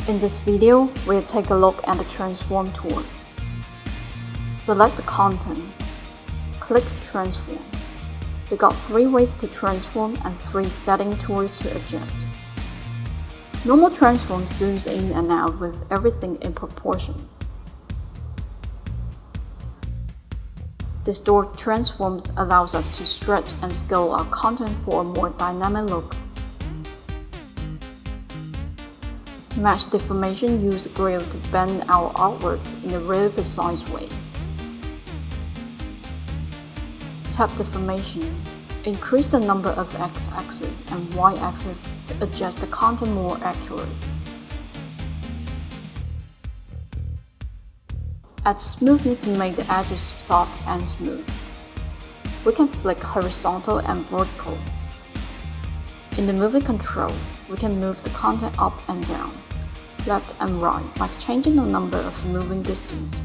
In this video, we'll take a look at the Transform tool. Select the content. Click Transform. We got 3 ways to transform and 3 setting tools to adjust. Normal transform zooms in and out with everything in proportion. Distort transform allows us to stretch and scale our content for a more dynamic look. Mesh deformation uses grill to bend our artwork in a real precise way. Tap deformation. Increase the number of x-axis and y-axis to adjust the content more accurate. Add smoothness to make the edges soft and smooth. We can flick horizontal and vertical. In the moving control, we can move the content up and down, left and right, like changing the number of moving distance.